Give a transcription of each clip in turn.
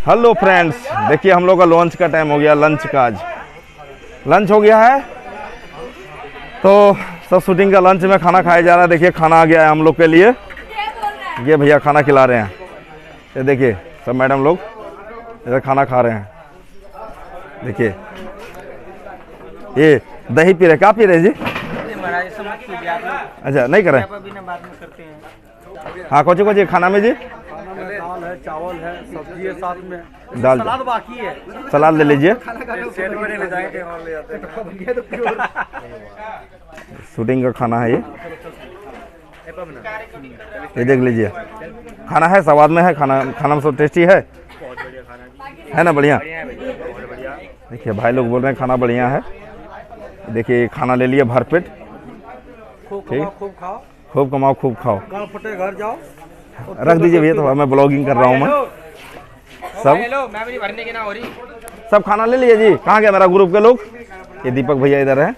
Hello friends, देखिए हम लोग का लंच का टाइम हो गया। लंच का आज लंच हो गया है, तो सब शूटिंग का लंच में खाना खाया जा रहा है। देखिए खाना आ गया है हम लोग के लिए। ये भैया खाना खिला रहे हैं। ये देखिए सब मैडम लोग इधर खाना खा रहे हैं। देखिए ये दही पी रहे, क्या पी रहे जी? अच्छा नहीं करें। हाँ कोची कोची खाना में जी? दाल है, चावल है, सब्जी है, साथ में दाल सलाद बाकी है। सलाद ले लीजिए। शूटिंग का खाना है ये देख लीजिए। खाना है, स्वाद में है, खाना में सब टेस्टी है ना? बढ़िया। देखिए भाई लोग बोल रहे हैं खाना बढ़िया है। देखिए खाना ले लिए भरपेट। ठीक, खूब कमाओ खूब खाओ। घर जाओ, रख दीजिए भैया, तो मैं ब्लॉगिंग कर रहा हूँ मैं। सब खाना ले लिए जी। कहाँ गया मेरा ग्रुप के लोग? ये दीपक भैया इधर है।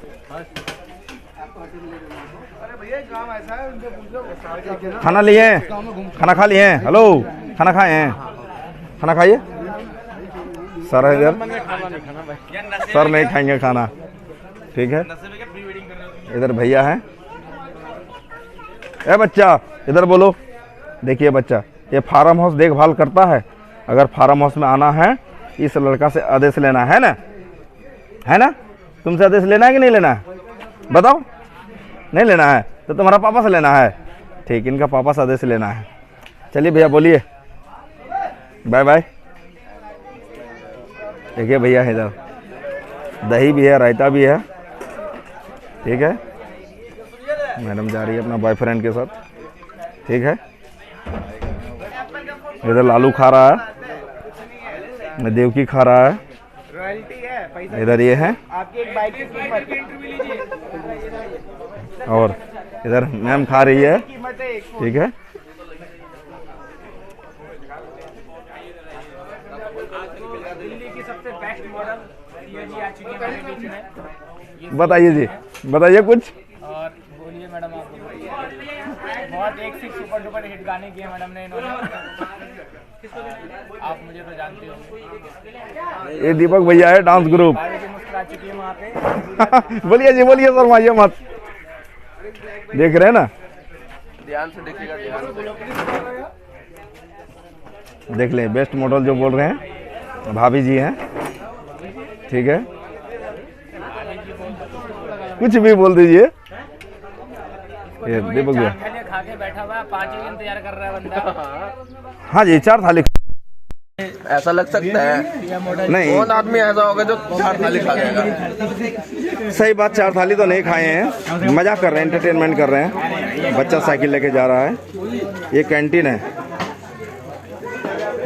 खाना लिए हैं, खाना खा लिए हैं? हेलो, खाना खाए हैं? खाना खाइए। सर है इधर, सर नहीं खाएंगे खाना। ठीक है, इधर भैया हैं। ए बच्चा इधर बोलो। देखिए बच्चा, ये फार्म हाउस देखभाल करता है। अगर फार्म हाउस में आना है, इस लड़का से आदेश लेना है ना? है ना? तुमसे आदेश लेना है कि नहीं लेना है? बताओ। नहीं लेना है तो तुम्हारा पापा से लेना है। ठीक, इनका पापा से आदेश लेना है। चलिए भैया बोलिए बाय बाय। देखिए भैया इधर दही भी है, रायता भी है। ठीक है, मैडम जा रही है अपना बॉयफ्रेंड के साथ। ठीक है, इधर लालू खा रहा है, देवकी खा रहा है, इधर ये है, और इधर मैम खा रही है। ठीक है, बताइए जी, बताइए कुछ। और बोलिए मैडम, आप बहुत एक से सुपर डुपर हिट गाने किए मैडम ने इन्होंने। आप मुझे तो जानते हो। ये दीपक भैया है, डांस ग्रुप। मुस्कुरा चुकी है वहाँ पे। बोलिए जी, बोलिए सर, माइए मत। देख रहे हैं ना, ध्यान से देखिएगा, ध्यान से। देख ले। बेस्ट मॉडल जो बोल रहे हैं भाभी जी हैं। ठीक है, कुछ भी बोल दीजिए। ये दीपक भैया खा के बैठा हुआ है, 5 ही इंतजार कर रहा है बंदा। हाँ जी, 4 थाली। ऐसा लग सकता है नहीं, कौन आदमी ऐसा होगा जो 4 थाली खा जाएगा? सही बात, 4 थाली तो नहीं खाए हैं। मजाक कर रहे हैं, एंटरटेनमेंट कर रहे हैं। बच्चा साइकिल लेके जा रहा है। ये कैंटीन है,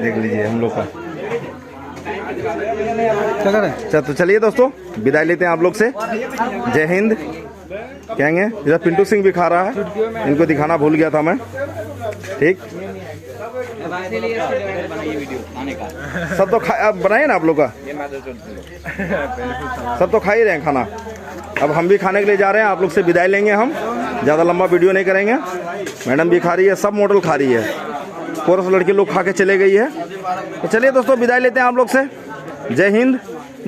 देख लीजिए हम लोग का। अच्छा तो चलिए दोस्तों, विदाई लेते हैं आप लोग से। जय हिंद कहेंगे। इधर पिंटू सिंह भी खा रहा है, इनको दिखाना भूल गया था मैं। ठीक, सब तो खा बनाइए ना आप लोग का। सब तो खा ही रहे हैं खाना। अब हम भी खाने के लिए जा रहे हैं, आप लोग से विदाई लेंगे हम। ज़्यादा लंबा वीडियो नहीं करेंगे। मैडम भी खा रही है, सब मॉडल खा रही है। कोरस लड़की लोग खा के चले गई है। तो चलिए दोस्तों, विदाई लेते हैं आप लोग से। जय हिंद,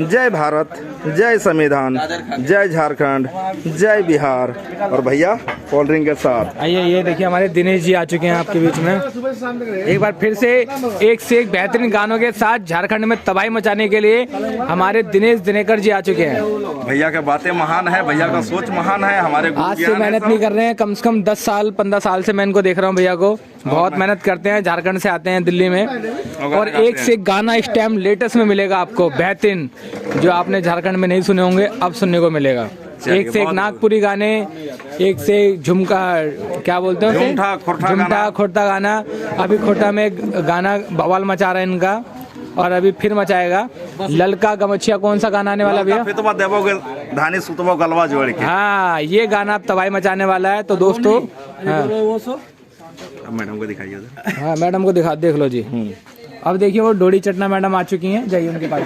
जय भारत, जय संविधान, जय झारखंड, जय बिहार। और भैया कोल्ड ड्रिंक के साथ आइए, ये देखिए हमारे दिनेश जी आ चुके हैं आपके बीच में। एक बार फिर से एक बेहतरीन गानों के साथ झारखंड में तबाही मचाने के लिए हमारे दिनेश दिनेकर जी आ चुके हैं। भैया की बातें महान है, भैया का सोच महान है। हमारे आज से मेहनत नहीं कर रहे हैं, कम से कम 10 साल 15 साल से मैं इनको देख रहा हूँ। भैया को बहुत मेहनत करते हैं, झारखंड से आते हैं दिल्ली में। और एक से एक गाना इस टाइम लेटेस्ट में मिलेगा आपको, बेहतरीन, जो आपने झारखंड में नहीं सुने होंगे, अब सुनने को मिलेगा। एक से एक नागपुरी गाने, एक से एक झुमका, क्या बोलते हैं, झुमटा खोटा गाना। अभी खोटा में गाना बवाल मचा रहा है इनका, और अभी फिर मचाएगा। ललका गमछिया कौन सा गाना आने वाला भैया? धानी सुतबो गलवा जोड़ के। हाँ, ये गाना अब तबाही मचाने वाला है। तो दोस्तों मैडम को दिखाइए। हाँ मैडम को दिखा, देख लो जी। अब देखिए वो डोडी चटना मैडम आ चुकी हैं, जाइए उनके पास,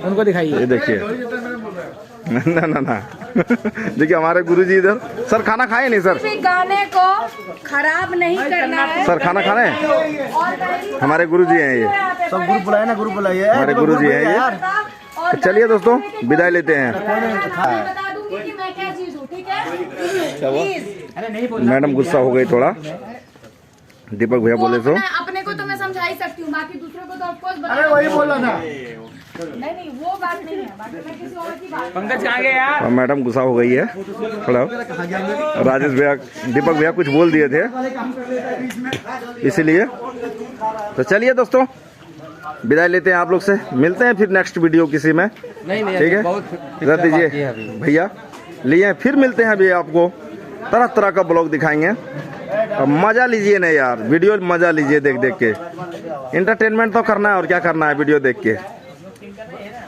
उनको दिखाइए। ये देखिए ना ना ना देखिए हमारे गुरुजी इधर। सर खाना खाए नहीं सर? गाने को खराब नहीं करना है सर, खाना खाना है? हमारे गुरुजी हैं ये। तो ग्रुप बुलाया ना, ग्रुप बुलाइए। हमारे गुरु जी हैं ये। तो चलिए दोस्तों विदाई लेते हैं। बता दूंगी कि मैं क्या चीज हूँ, ठीक है? मैडम गुस्सा हो गई थोड़ा, दीपक भैया बोले तो। अपने को तो मैं समझा ही सकती हूँ, बाकी दूसरों को तो ऑफकोर्स अरे वही बोला था। नहीं वो बात नहीं है, बाकी मैं किसी और की बात। पंकज कहाँ गए यार? और मैडम गुस्सा हो गई है थोड़ा। राजेश भैया, दीपक भैया कुछ बोल दिए थे इसीलिए। तो चलिए दोस्तों विदाई लेते हैं आप लोग से, मिलते हैं फिर नेक्स्ट वीडियो किसी में। ठीक है, रख दीजिए भैया, लिए फिर मिलते हैं। अभी आपको तरह तरह का ब्लॉग दिखाएंगे और मजा लीजिए ना यार, वीडियो मजा लीजिए देख देख के। इंटरटेनमेंट तो करना है और क्या करना है वीडियो देख के।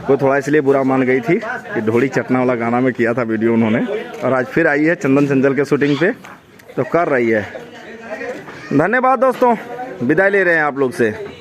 कोई थोड़ा इसलिए बुरा मान गई थी कि ढोली चटना वाला गाना में किया था वीडियो उन्होंने, और आज फिर आई है चंदन चंचल के शूटिंग पे तो कर रही है। धन्यवाद दोस्तों, विदाई ले रहे हैं आप लोग से।